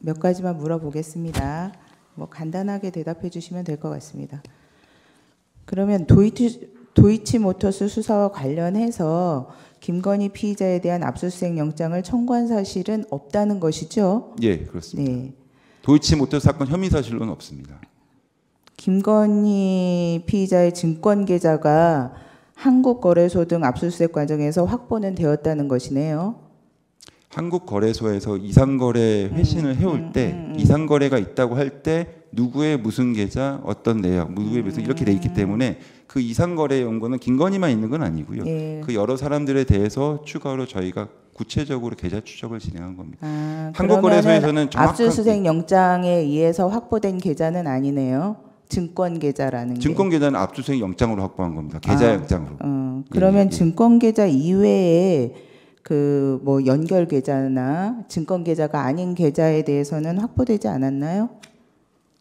몇 가지만 물어보겠습니다. 뭐 간단하게 대답해 주시면 될 것 같습니다. 그러면 도이치모터스 수사와 관련해서 김건희 피의자에 대한 압수수색 영장을 청구한 사실은 없다는 것이죠? 예, 그렇습니다. 네. 도이치모터스 사건 혐의 사실로는 없습니다. 김건희 피의자의 증권 계좌가 한국거래소 등 압수수색 과정에서 확보는 되었다는 것이네요. 한국거래소에서 이상거래 회신을 해올 때 이상거래가 있다고 할 때 누구의 무슨 계좌, 어떤 내역, 누구의 무슨 이렇게 돼 있기 때문에 그 이상거래 연고는 김건희만 있는 건 아니고요. 예. 그 여러 사람들에 대해서 추가로 저희가 구체적으로 계좌 추적을 진행한 겁니다. 아, 한국거래소에서는 정확한 압수수색 영장에 의해서 확보된 계좌는 아니네요. 증권 계좌라는 게. 증권 계좌는 압수수색 영장으로 확보한 겁니다. 계좌 영장으로. 그러면 예. 증권 계좌 이외에 그 뭐 연결 계좌나 증권 계좌가 아닌 계좌에 대해서는 확보되지 않았나요?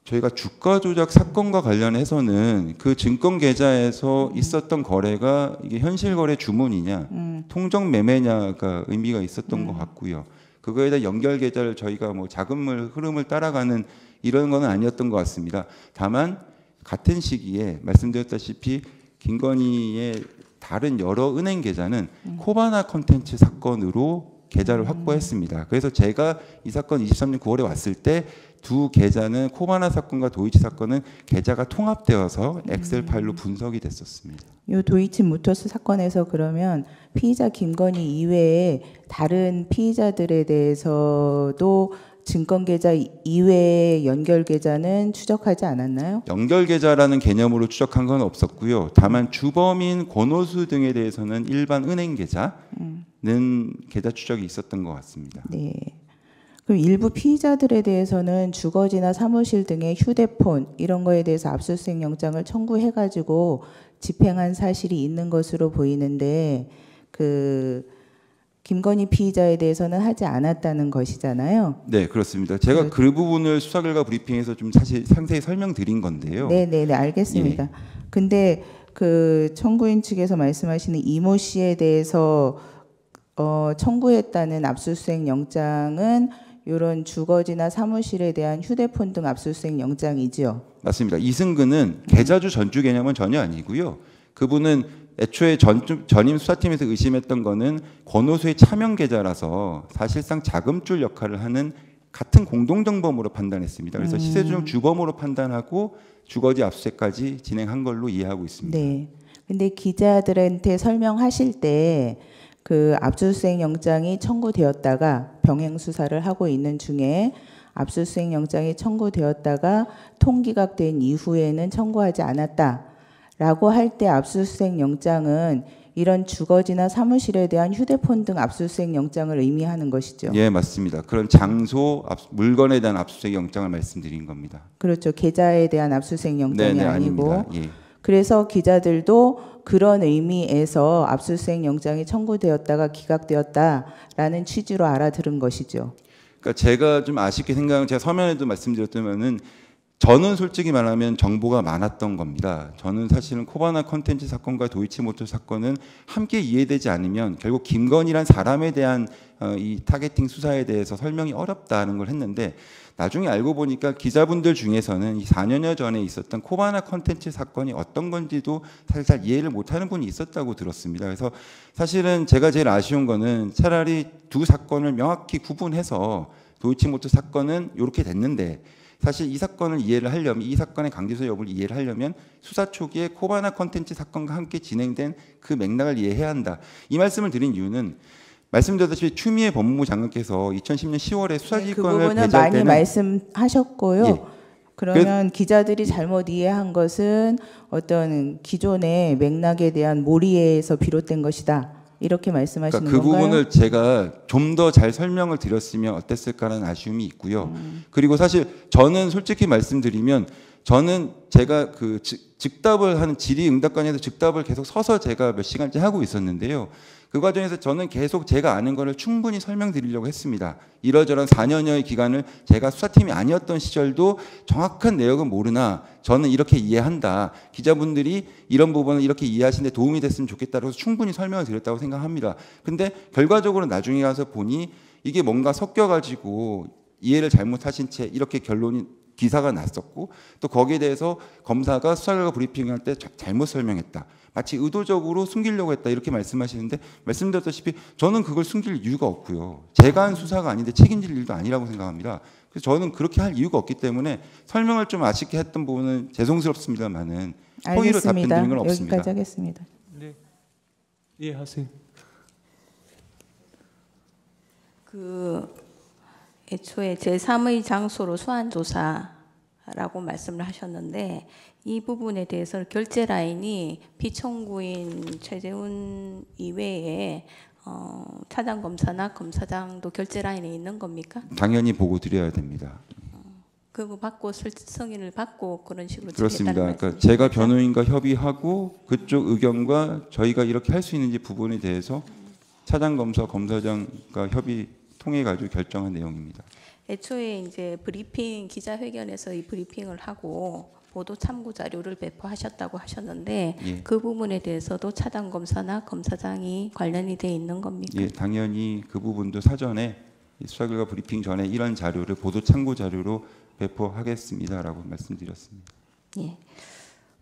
저희가 주가 조작 사건과 관련해서는 그 증권 계좌에서 있었던 거래가 이게 현실 거래 주문이냐, 통정 매매냐가 의미가 있었던 것 같고요. 그거에 대한 연결 계좌를 저희가 뭐 자금을 흐름을 따라가는 이런 건 아니었던 것 같습니다. 다만 같은 시기에 말씀드렸다시피 김건희의 다른 여러 은행 계좌는 코바나 컨텐츠 사건으로 계좌를 확보했습니다. 그래서 제가 이 사건 23년 9월에 왔을 때 두 계좌는 코바나 사건과 도이치 사건은 계좌가 통합되어서 엑셀 파일로 분석이 됐었습니다. 이 도이치모터스 사건에서 그러면 피의자 김건희 이외에 다른 피의자들에 대해서도 증권 계좌 이외의 연결 계좌는 추적하지 않았나요? 연결 계좌라는 개념으로 추적한 건 없었고요. 다만 주범인 권오수 등에 대해서는 일반 은행 계좌는 계좌 추적이 있었던 것 같습니다. 네. 그럼 일부 피의자들에 대해서는 주거지나 사무실 등의 휴대폰 이런 거에 대해서 압수수색 영장을 청구해가지고 집행한 사실이 있는 것으로 보이는데 그 김건희 피의자에 대해서는 하지 않았다는 것이잖아요. 네, 그렇습니다. 제가 그 부분을 수사 결과 브리핑에서 좀 사실 상세히 설명드린 건데요. 네, 알겠습니다. 예. 근데 그 청구인 측에서 말씀하시는 이모 씨에 대해서 청구했다는 압수수색 영장은 이런 주거지나 사무실에 대한 휴대폰 등 압수수색 영장이지요. 맞습니다. 이승근은 계좌주 전주 개념은 전혀 아니고요. 그분은 애초에 전임 수사팀에서 의심했던 거는 권오수의 차명 계좌라서 사실상 자금줄 역할을 하는 같은 공동정범으로 판단했습니다. 그래서 시세조정 주범으로 판단하고 주거지 압수수색까지 진행한 걸로 이해하고 있습니다. 네. 근데 기자들한테 설명하실 때 그 압수수색 영장이 청구되었다가 병행 수사를 하고 있는 중에 압수수색 영장이 청구되었다가 통기각된 이후에는 청구하지 않았다라고 할 때 압수수색 영장은 이런 주거지나 사무실에 대한 휴대폰 등 압수수색 영장을 의미하는 것이죠. 예, 맞습니다. 그런 장소, 물건에 대한 압수수색 영장을 말씀드린 겁니다. 그렇죠. 계좌에 대한 압수수색 영장이 네네, 아니고. 아닙니다. 예. 그래서 기자들도 그런 의미에서 압수수색 영장이 청구되었다가 기각되었다라는 취지로 알아들은 것이죠. 그러니까 제가 좀 아쉽게 생각하는, 제가 서면에도 말씀드렸다면은 저는 솔직히 말하면 정보가 많았던 겁니다. 저는 사실은 코바나 컨텐츠 사건과 도이치모터 사건은 함께 이해되지 않으면 결국 김건희란 사람에 대한 이 타겟팅 수사에 대해서 설명이 어렵다는 걸 했는데 나중에 알고 보니까 기자분들 중에서는 이 4년여 전에 있었던 코바나 컨텐츠 사건이 어떤 건지도 사실 잘 이해를 못하는 분이 있었다고 들었습니다. 그래서 사실은 제가 제일 아쉬운 거는 차라리 두 사건을 명확히 구분해서 도이치모터 사건은 이렇게 됐는데 사실 이 사건을 이해를 하려면 이 사건의 강제수 여부를 이해를 하려면 수사 초기에 코바나 컨텐츠 사건과 함께 진행된 그 맥락을 이해해야 한다. 이 말씀을 드린 이유는 말씀드렸다시피 추미애 법무부 장관께서 2010년 10월에 수사지휘권을 그 부분은 배제할 많이 때는 말씀하셨고요. 예. 그러면 기자들이 잘못 이해한 것은 어떤 기존의 맥락에 대한 몰이에서 비롯된 것이다. 이렇게 말씀하시는 그러니까 그 건가요? 부분을 제가 좀 더 잘 설명을 드렸으면 어땠을까라는 아쉬움이 있고요. 그리고 사실 저는 솔직히 말씀드리면 저는 제가 그 즉답을 하는 질의응답관에서 즉답을 계속 서서 제가 몇 시간째 하고 있었는데요. 그 과정에서 저는 계속 제가 아는 거를 충분히 설명드리려고 했습니다. 이러저런 4년여의 기간을 제가 수사팀이 아니었던 시절도 정확한 내역은 모르나 저는 이렇게 이해한다. 기자분들이 이런 부분을 이렇게 이해하시는데 도움이 됐으면 좋겠다고 해서 충분히 설명을 드렸다고 생각합니다. 근데 결과적으로 나중에 가서 보니 이게 뭔가 섞여가지고 이해를 잘못하신 채 이렇게 결론이 기사가 났었고 또 거기에 대해서 검사가 수사 결과 브리핑할 때 잘못 설명했다. 마치 의도적으로 숨기려고 했다 이렇게 말씀하시는데 말씀드렸다시피 저는 그걸 숨길 이유가 없고요. 제가 한 수사가 아닌데 책임질 일도 아니라고 생각합니다. 그래서 저는 그렇게 할 이유가 없기 때문에 설명을 좀 아쉽게 했던 부분은 죄송스럽습니다만은 허위로 답변드린 건 없습니다. 여기까지 하겠습니다. 네. 예, 하세요. 애초에 제3의 장소로 소환 조사라고 말씀을 하셨는데 이 부분에 대해서 결제 라인이 피청구인 최재훈 이외에 차장 검사나 검사장도 결제 라인에 있는 겁니까? 당연히 보고 드려야 됩니다. 그거 받고 승인을 받고 그런 식으로 그렇습니다. 진행했다는 그러니까 말씀이시죠? 제가 변호인과 협의하고 그쪽 의견과 저희가 이렇게 할 수 있는지 부분에 대해서 차장 검사, 검사장과 협의 통해 가지고 결정한 내용입니다. 애초에 이제 브리핑 기자회견에서 이 브리핑을 하고 보도 참고 자료를 배포하셨다고 하셨는데 예. 그 부분에 대해서도 차장 검사나 검사장이 관련이 돼 있는 겁니까? 예, 당연히 그 부분도 사전에 수사 결과 브리핑 전에 이런 자료를 보도 참고 자료로 배포하겠습니다라고 말씀드렸습니다. 예.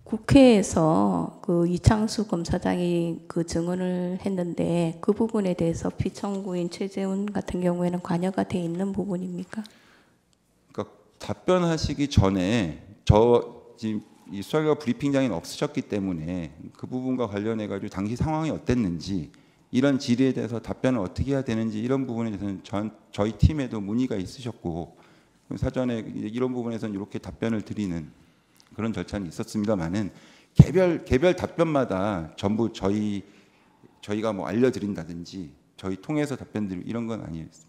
국회에서 그 이창수 검사장이 그 증언을 했는데 그 부분에 대해서 피청구인 최재훈 같은 경우에는 관여가 돼 있는 부분입니까? 그러니까 답변하시기 전에 저 지금 이 수사 결과 브리핑장이 없으셨기 때문에 그 부분과 관련해 가지고 당시 상황이 어땠는지 이런 질의에 대해서 답변을 어떻게 해야 되는지 이런 부분에 대해서는 저희 팀에도 문의가 있으셨고 사전에 이런 부분에서는 이렇게 답변을 드리는 그런 절차는 있었습니다만은 개별 답변마다 전부 저희가 뭐 알려드린다든지 저희 통해서 답변드리고 이런 건 아니었습니다.